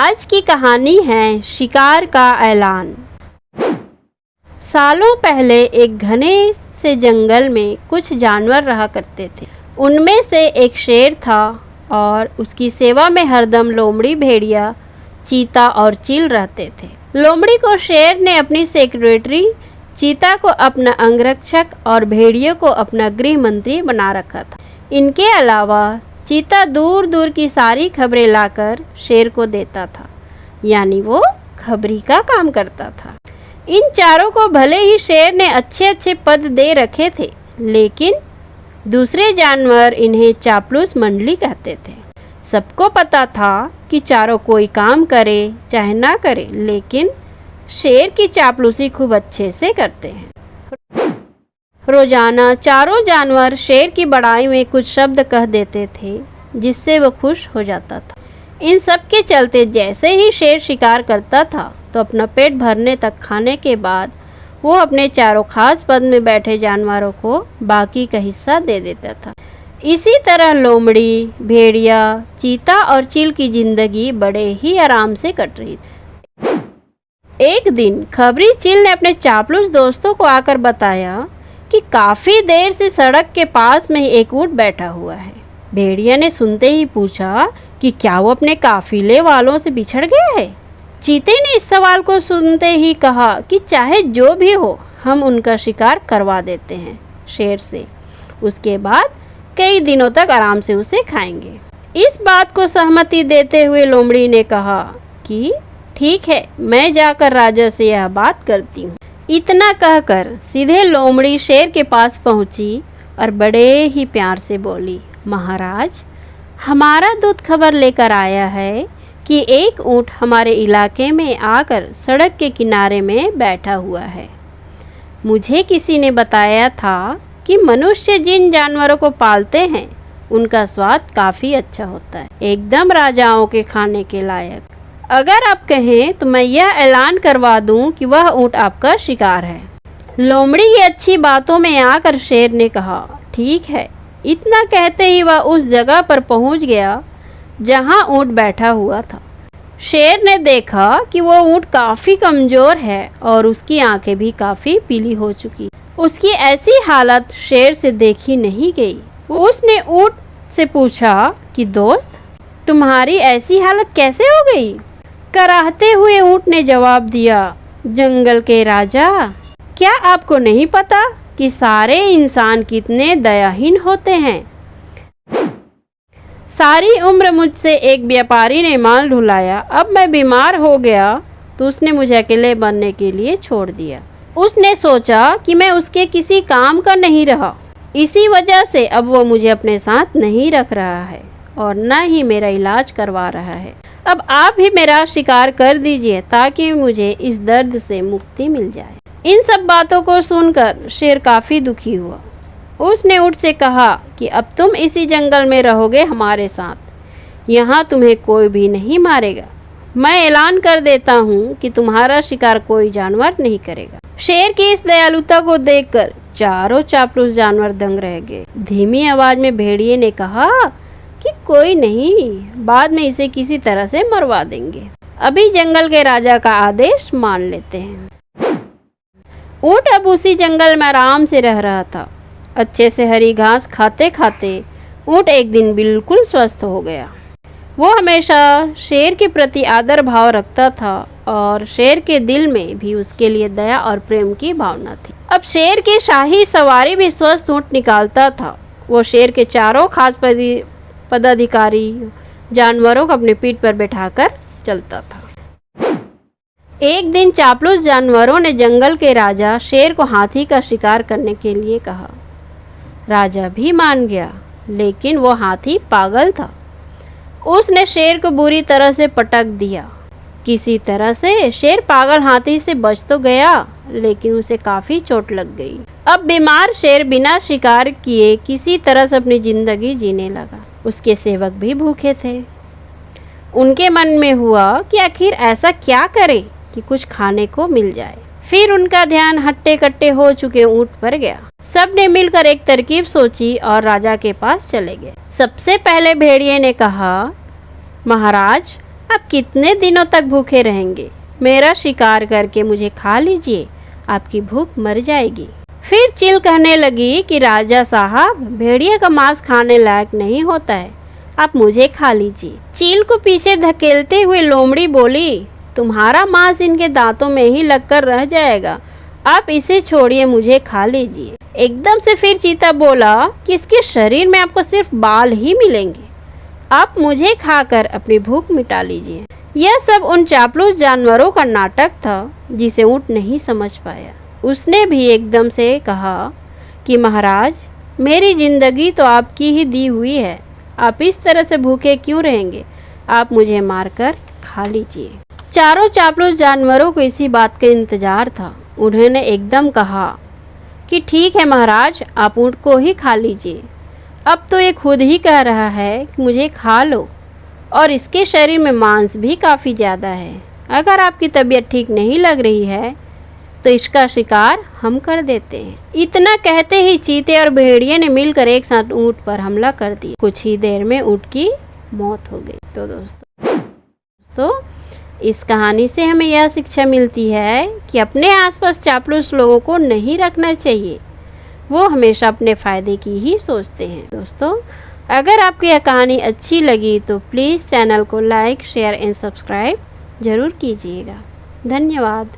आज की कहानी है शिकार का ऐलान। सालों पहले एक घने से जंगल में कुछ जानवर रहा करते थे। उनमें से एक शेर था और उसकी सेवा में हरदम लोमड़ी, भेड़िया, चीता और चील रहते थे। लोमड़ी को शेर ने अपनी सेक्रेटरी, चीता को अपना अंगरक्षक और भेड़ियों को अपना गृह मंत्री बना रखा था। इनके अलावा चीता दूर दूर की सारी खबरें लाकर शेर को देता था, यानी वो खबरी का काम करता था। इन चारों को भले ही शेर ने अच्छे अच्छे पद दे रखे थे, लेकिन दूसरे जानवर इन्हें चापलूस मंडली कहते थे। सबको पता था कि चारों कोई काम करे चाहे ना करे, लेकिन शेर की चापलूसी खूब अच्छे से करते हैं। रोजाना चारों जानवर शेर की बड़ाई में कुछ शब्द कह देते थे, जिससे वो खुश हो जाता था। इन सब के चलते जैसे ही शेर शिकार करता था तो अपना पेट भरने तक खाने के बाद वो अपने चारों खास पद में बैठे जानवरों को बाकी का हिस्सा दे देता था। इसी तरह लोमड़ी, भेड़िया, चीता और चील की जिंदगी बड़े ही आराम से कट रही थी। एक दिन खबरी चील ने अपने चापलूस दोस्तों को आकर बताया कि काफी देर से सड़क के पास में ही एक ऊंट बैठा हुआ है। भेड़िया ने सुनते ही पूछा कि क्या वो अपने काफिले वालों से बिछड़ गया है। चीते ने इस सवाल को सुनते ही कहा कि चाहे जो भी हो, हम उनका शिकार करवा देते हैं शेर से। उसके बाद कई दिनों तक आराम से उसे खाएंगे। इस बात को सहमति देते हुए लोमड़ी ने कहा कि ठीक है, मैं जाकर राजा से यह बात करती हूँ। इतना कहकर सीधे लोमड़ी शेर के पास पहुंची और बड़े ही प्यार से बोली, महाराज, हमारा दूत खबर लेकर आया है कि एक ऊंट हमारे इलाके में आकर सड़क के किनारे में बैठा हुआ है। मुझे किसी ने बताया था कि मनुष्य जिन जानवरों को पालते हैं उनका स्वाद काफ़ी अच्छा होता है, एकदम राजाओं के खाने के लायक। अगर आप कहें तो मैं यह ऐलान करवा दूं कि वह ऊंट आपका शिकार है। लोमड़ी की अच्छी बातों में आकर शेर ने कहा, ठीक है। इतना कहते ही वह उस जगह पर पहुंच गया जहां ऊंट बैठा हुआ था। शेर ने देखा कि वो ऊंट काफ़ी कमज़ोर है और उसकी आंखें भी काफ़ी पीली हो चुकी। उसकी ऐसी हालत शेर से देखी नहीं गई। उसने ऊंट से पूछा कि दोस्त, तुम्हारी ऐसी हालत कैसे हो गई? कराहते हुए ऊंट ने जवाब दिया, जंगल के राजा, क्या आपको नहीं पता कि सारे इंसान कितने दयाहीन होते हैं? सारी उम्र मुझसे एक व्यापारी ने माल ढुलाया, अब मैं बीमार हो गया तो उसने मुझे अकेले बनने के लिए छोड़ दिया। उसने सोचा कि मैं उसके किसी काम का नहीं रहा, इसी वजह से अब वो मुझे अपने साथ नहीं रख रहा है और न ही मेरा इलाज करवा रहा है। अब आप ही मेरा शिकार कर दीजिए ताकि मुझे इस दर्द से मुक्ति मिल जाए। इन सब बातों को सुनकर शेर काफ़ी दुखी हुआ। उसने ऊंट से कहा कि अब तुम इसी जंगल में रहोगे हमारे साथ, यहाँ तुम्हें कोई भी नहीं मारेगा। मैं ऐलान कर देता हूँ कि तुम्हारा शिकार कोई जानवर नहीं करेगा। शेर की इस दयालुता को देखकर चारों चापलूस जानवर दंग रह गए। धीमी आवाज में भेड़िए ने कहा कि कोई नहीं, बाद में इसे किसी तरह से मरवा देंगे। अभी जंगल के राजा का आदेश मान लेते हैं। ऊंट अब उसी जंगल में आराम से रह रहा था। अच्छे से हरी घास खाते खाते ऊंट एक दिन बिल्कुल स्वस्थ हो गया। वो हमेशा शेर के प्रति आदर भाव रखता था और शेर के दिल में भी उसके लिए दया और प्रेम की भावना थी। अब शेर की शाही सवारी भी स्वस्थ ऊंट निकालता था। वो शेर के चारों खास पदाधिकारी जानवरों को अपने पीठ पर बैठाकर चलता था। एक दिन चापलूस जानवरों ने जंगल के राजा शेर को हाथी का शिकार करने के लिए कहा। राजा भी मान गया, लेकिन वो हाथी पागल था। उसने शेर को बुरी तरह से पटक दिया। किसी तरह से शेर पागल हाथी से बच तो गया, लेकिन उसे काफ़ी चोट लग गई। अब बीमार शेर बिना शिकार किए किसी तरह से अपनी जिंदगी जीने लगा। उसके सेवक भी भूखे थे। उनके मन में हुआ कि आखिर ऐसा क्या करें कि कुछ खाने को मिल जाए। फिर उनका ध्यान हट्टे कट्टे हो चुके ऊंट पर गया। सब ने मिलकर एक तरकीब सोची और राजा के पास चले गए। सबसे पहले भेड़िए ने कहा, महाराज, आप कितने दिनों तक भूखे रहेंगे? मेरा शिकार करके मुझे खा लीजिए, आपकी भूख मर जाएगी। फिर चील कहने लगी कि राजा साहब, भेड़िए का मांस खाने लायक नहीं होता है, आप मुझे खा लीजिए। चील को पीछे धकेलते हुए लोमड़ी बोली, तुम्हारा मांस इनके दांतों में ही लगकर रह जाएगा, आप इसे छोड़िए, मुझे खा लीजिए। एकदम से फिर चीता बोला कि इसके शरीर में आपको सिर्फ बाल ही मिलेंगे, आप मुझे खाकर अपनी भूख मिटा लीजिए। यह सब उन चापलूस जानवरों का नाटक था जिसे ऊंट नहीं समझ पाया। उसने भी एकदम से कहा कि महाराज, मेरी जिंदगी तो आपकी ही दी हुई है, आप इस तरह से भूखे क्यों रहेंगे, आप मुझे मारकर खा लीजिए। चारों चापलूस जानवरों को इसी बात का इंतजार था। उन्होंने एकदम कहा कि ठीक है महाराज, आप ऊंट को ही खा लीजिए। अब तो ये खुद ही कह रहा है कि मुझे खा लो, और इसके शरीर में मांस भी काफ़ी ज़्यादा है। अगर आपकी तबीयत ठीक नहीं लग रही है तो इसका शिकार हम कर देते हैं। इतना कहते ही चीते और भेड़िए ने मिलकर एक साथ ऊंट पर हमला कर दिया। कुछ ही देर में ऊंट की मौत हो गई। तो दोस्तों इस कहानी से हमें यह शिक्षा मिलती है कि अपने आसपास चापलूस लोगों को नहीं रखना चाहिए, वो हमेशा अपने फ़ायदे की ही सोचते हैं। दोस्तों अगर आपको यह कहानी अच्छी लगी तो प्लीज़ चैनल को लाइक, शेयर एंड सब्सक्राइब ज़रूर कीजिएगा। धन्यवाद।